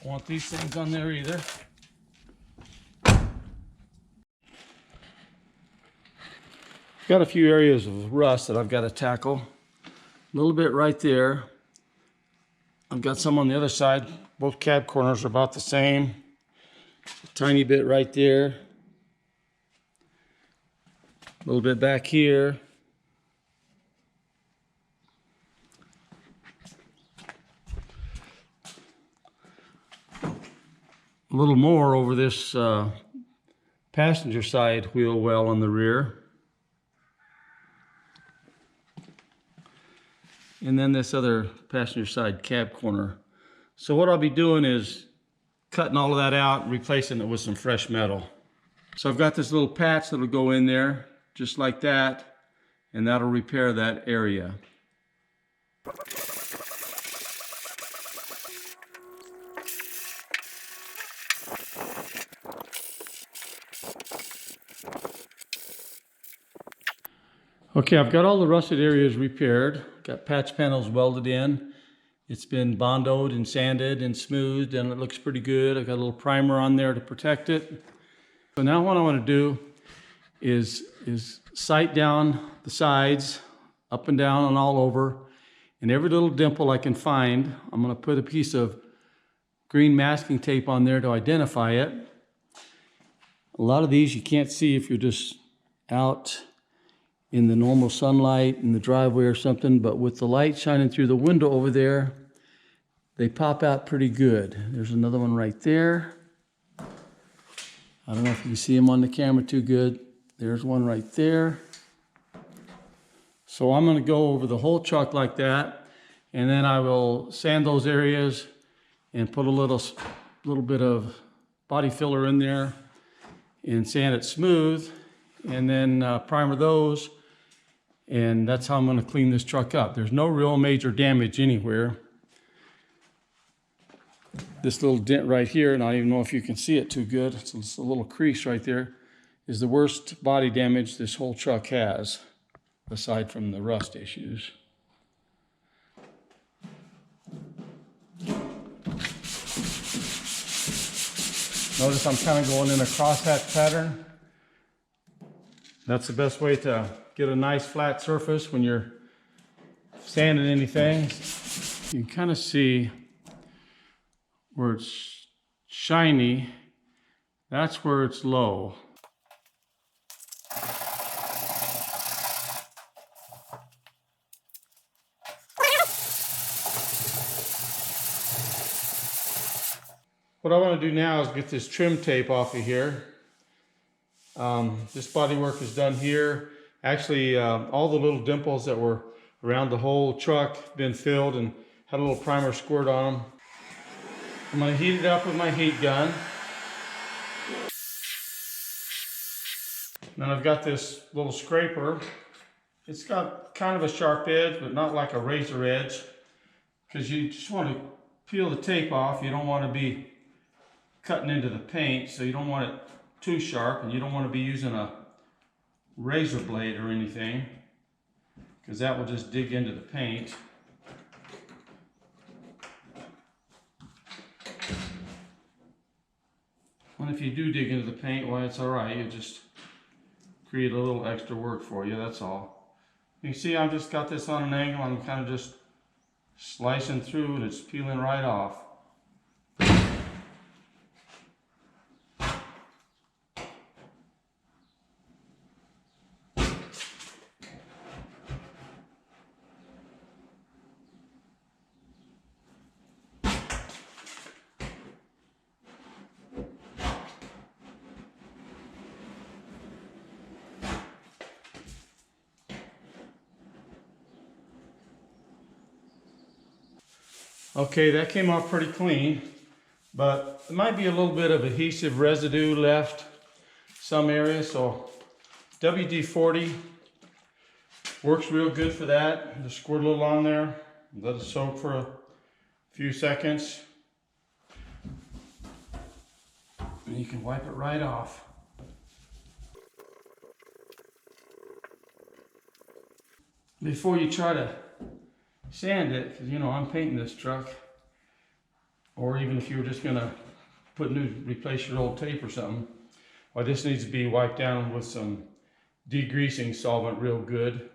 Don't want these things on there either. Got a few areas of rust that I've got to tackle. A little bit right there. I've got some on the other side. Both cab corners are about the same. A tiny bit right there. A little bit back here. A little more over this passenger side wheel well on the rear. And then this other passenger side cab corner. So what I'll be doing is cutting all of that out and replacing it with some fresh metal. So I've got this little patch that'll go in there just like that, and that'll repair that area. Okay, I've got all the rusted areas repaired. Got patch panels welded in. It's been bondoed and sanded and smoothed, and it looks pretty good. I've got a little primer on there to protect it. So now what I want to do is sight down the sides, up and down and all over, and every little dimple I can find, I'm going to put a piece of green masking tape on there to identify it. A lot of these you can't see if you're just out in the normal sunlight in the driveway or something, but with the light shining through the window over there, they pop out pretty good. There's another one right there. I don't know if you can see them on the camera too good. There's one right there. So I'm going to go over the whole truck like that, and then I will sand those areas and put a little bit of body filler in there and sand it smooth, and then primer those. And that's how I'm going to clean this truck up. There's no real major damage anywhere. This little dent right here, and I don't even know if you can see it too good, it's a little crease right there, is the worst body damage this whole truck has, aside from the rust issues. Notice I'm kind of going in a crosshatch pattern. That's the best way to get a nice flat surface when you're sanding anything. You can kind of see where it's shiny, that's where it's low. What I want to do now is get this trim tape off of here. This bodywork is done here. Actually, all the little dimples that were around the whole truck been filled and had a little primer squirt on them. I'm going to heat it up with my heat gun. Then I've got this little scraper. It's got kind of a sharp edge, but not like a razor edge, because you just want to peel the tape off. You don't want to be cutting into the paint, so you don't want it too sharp, and you don't want to be using a razor blade or anything, because that will just dig into the paint. And if you do dig into the paint, well, it's all right. You just create a little extra work for you, that's all. You can see I've just got this on an angle. I'm kind of just slicing through and it's peeling right off. Okay, that came off pretty clean, but there might be a little bit of adhesive residue left some areas, so WD-40 works real good for that. Just squirt a little on there, let it soak for a few seconds, and you can wipe it right off. Before you try to sand it, because you know I'm painting this truck, or even if you were just gonna replace your old tape or something. Well, this needs to be wiped down with some degreasing solvent real good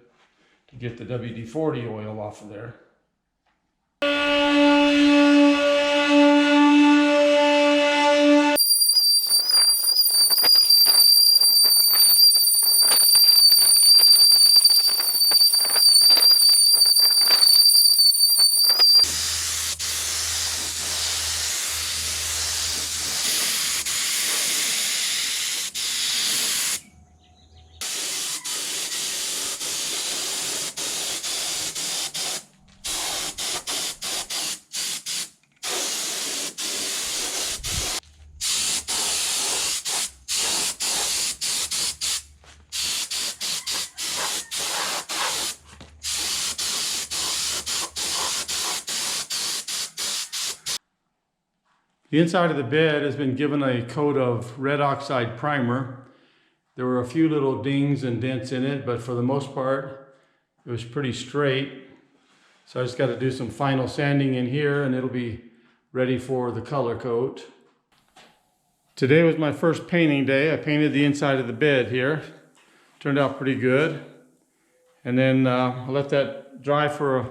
to get the WD-40 oil off of there. The inside of the bed has been given a coat of red oxide primer. There were a few little dings and dents in it, but for the most part, it was pretty straight. So I just got to do some final sanding in here and it'll be ready for the color coat. Today was my first painting day. I painted the inside of the bed here. Turned out pretty good. And then I'll let that dry for a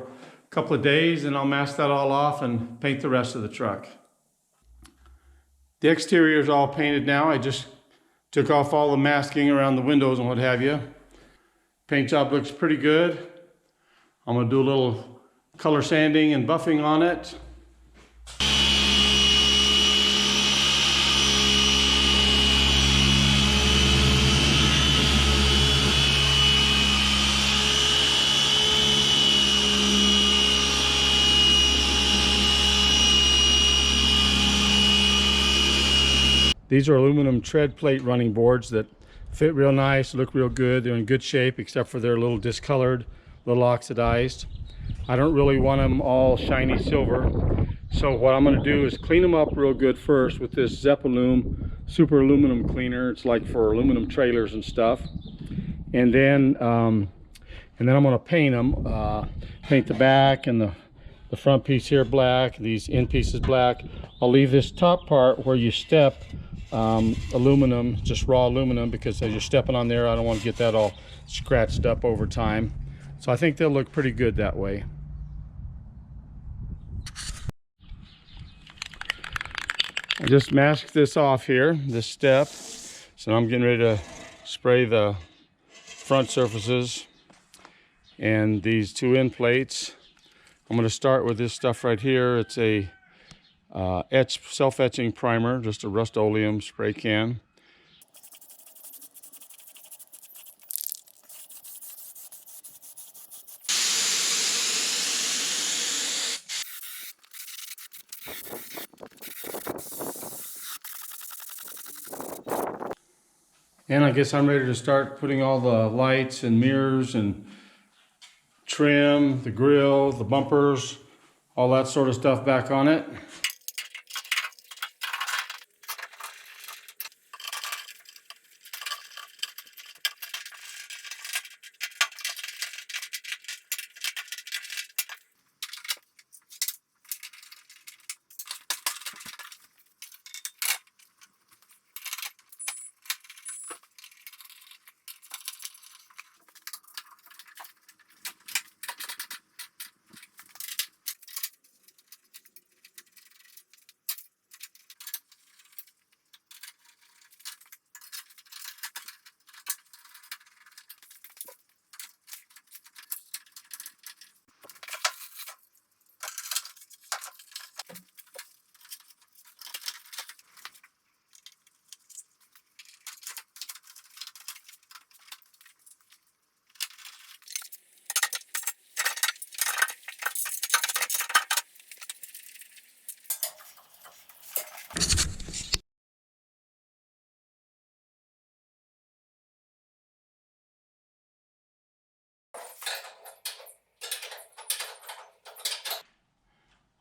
couple of days and I'll mask that all off and paint the rest of the truck. The exterior is all painted now. I just took off all the masking around the windows and what have you. Paint job looks pretty good. I'm gonna do a little color sanding and buffing on it. These are aluminum tread plate running boards that fit real nice, look real good. They're in good shape except for they're a little discolored, a little oxidized. I don't really want them all shiny silver. So what I'm going to do is clean them up real good first with this Zeppalum super aluminum cleaner. It's like for aluminum trailers and stuff. And then I'm going to paint them. Paint the back and the front piece here black, these end pieces black. I'll leave this top part where you step aluminum, just raw aluminum, because as you're stepping on there, I don't want to get that all scratched up over time. So I think they'll look pretty good that way. I just masked this off here, this step. So I'm getting ready to spray the front surfaces and these two end plates. I'm going to start with this stuff right here. It's a self-etching primer, just a Rust-Oleum spray can. And I guess I'm ready to start putting all the lights and mirrors and trim, the grill, the bumpers, all that sort of stuff back on it.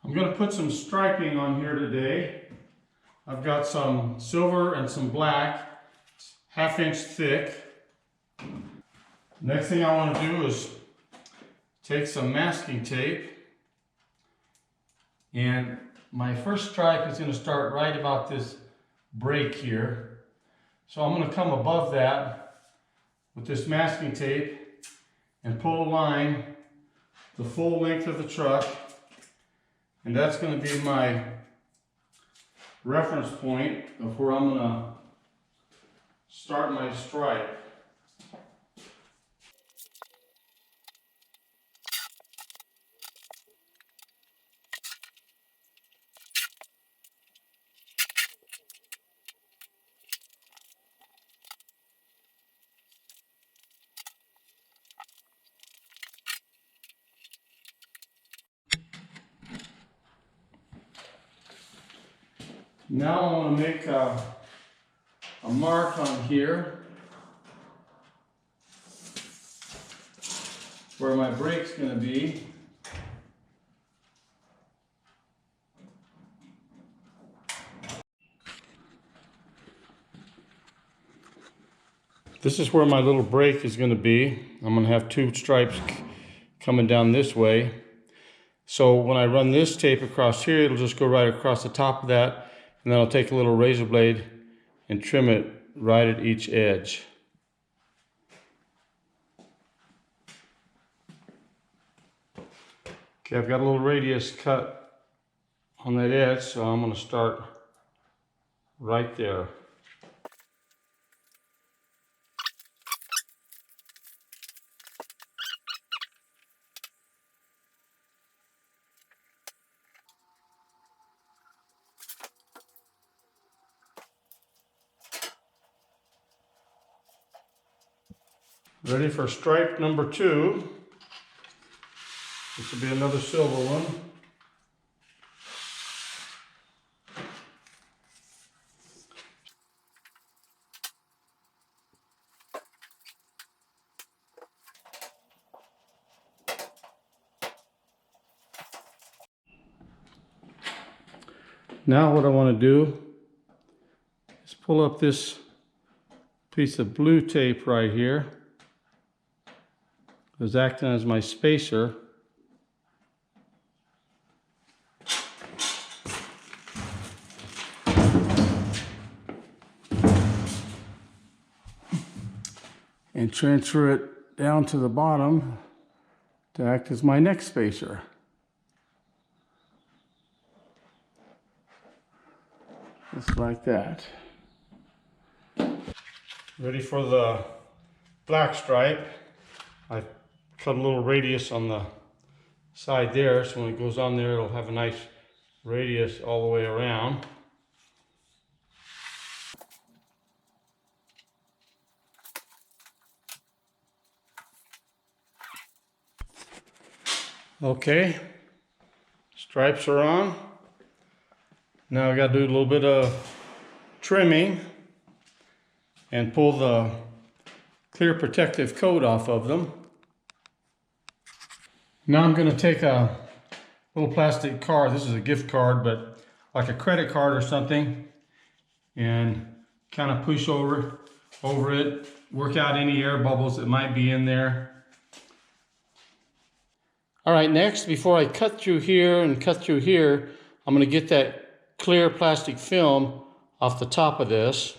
I'm going to put some striping on here today. I've got some silver and some black, 1/2 inch thick. Next thing I want to do is take some masking tape and My first stripe is going to start right about this break here. So I'm going to come above that with this masking tape and pull a line the full length of the truck. And that's going to be my reference point of where I'm going to start my stripe. Now I want to make a mark on here where my brake's going to be. This is where my little brake is going to be. I'm going to have two stripes coming down this way. So when I run this tape across here, it'll just go right across the top of that, and then I'll take a little razor blade and trim it right at each edge. Okay, I've got a little radius cut on that edge, so I'm going to start right there. Ready for stripe number 2. This will be another silver one. Now what I want to do is pull up this piece of blue tape right here. It's acting as my spacer. And transfer it down to the bottom to act as my neck spacer. Just like that. Ready for the black stripe. I cut a little radius on the side there, so when it goes on there, it'll have a nice radius all the way around. Okay, stripes are on. Now I got to do a little bit of trimming and pull the clear protective coat off of them. Now I'm going to take a little plastic card. This is a gift card, but like a credit card or something, and kind of push over it, work out any air bubbles that might be in there. All right, next, before I cut through here and cut through here, I'm going to get that clear plastic film off the top of this.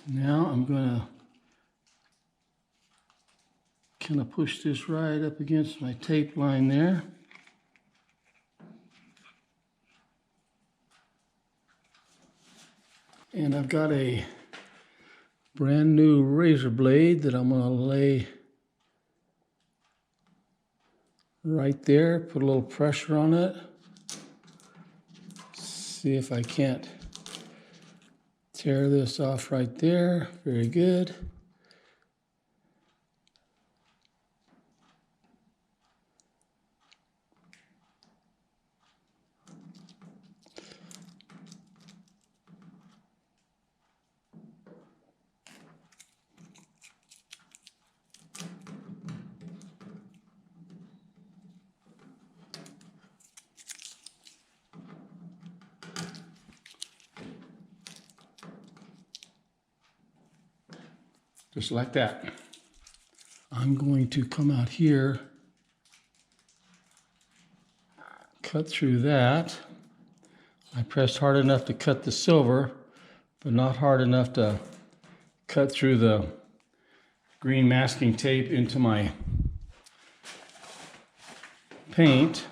Now I'm going to kind of push this right up against my tape line there. And I've got a brand new razor blade that I'm going to lay right there, put a little pressure on it. See if I can't tear this off right there. Very good. just like that. I'm going to come out here, cut through that. I pressed hard enough to cut the silver, but not hard enough to cut through the green masking tape into my paint.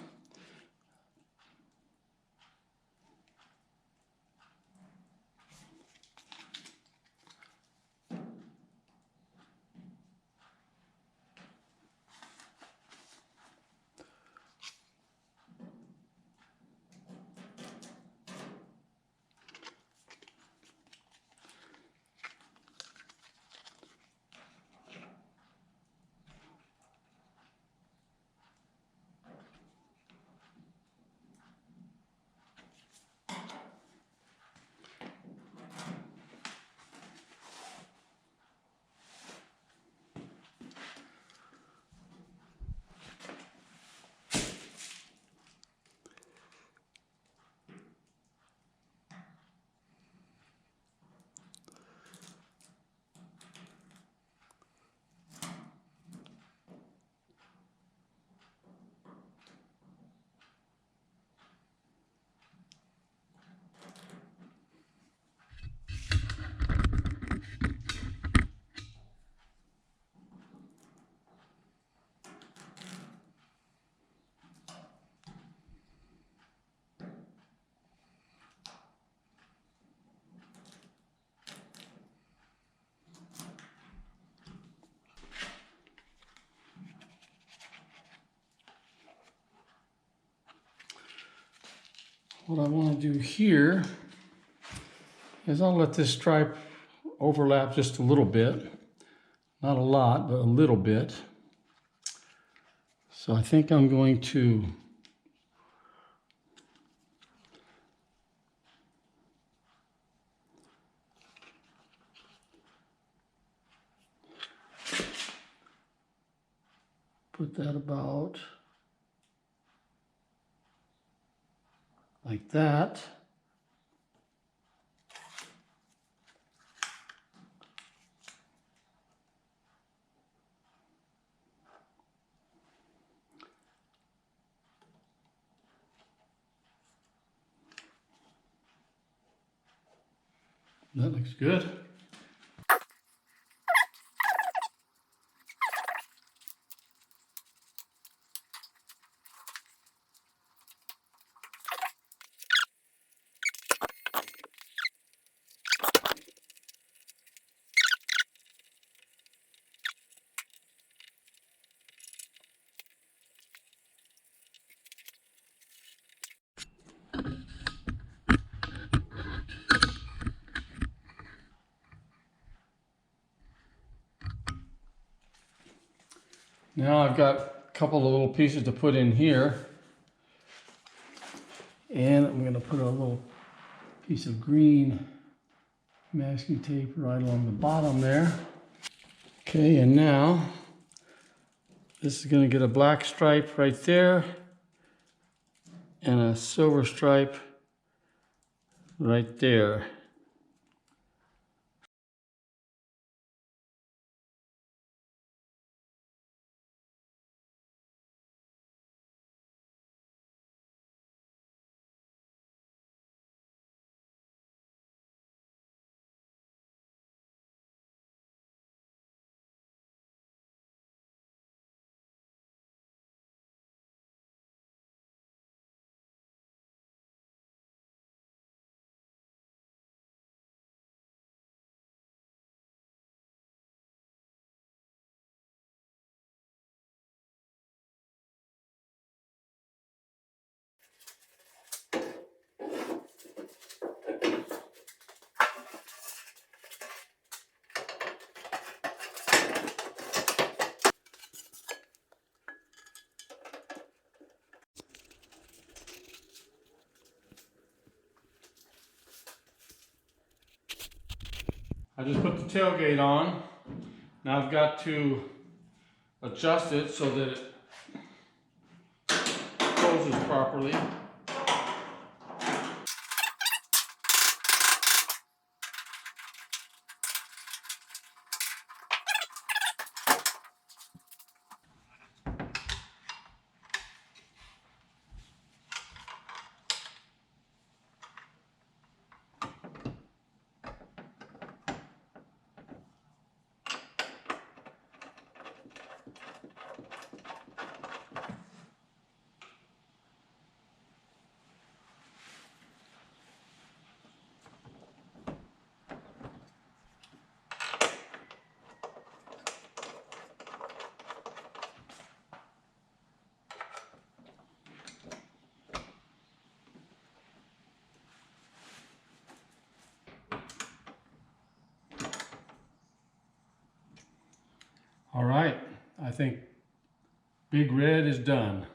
What I want to do here is I'll let this stripe overlap just a little bit. Not a lot, but a little bit. So I think I'm going to put that about like that. That looks good. Now I've got a couple of little pieces to put in here. And I'm going to put a little piece of green masking tape right along the bottom there. Okay, and now this is going to get a black stripe right there and a silver stripe right there. I just put the tailgate on. Now I've got to adjust it so that it closes properly. All right, I think Big Red is done.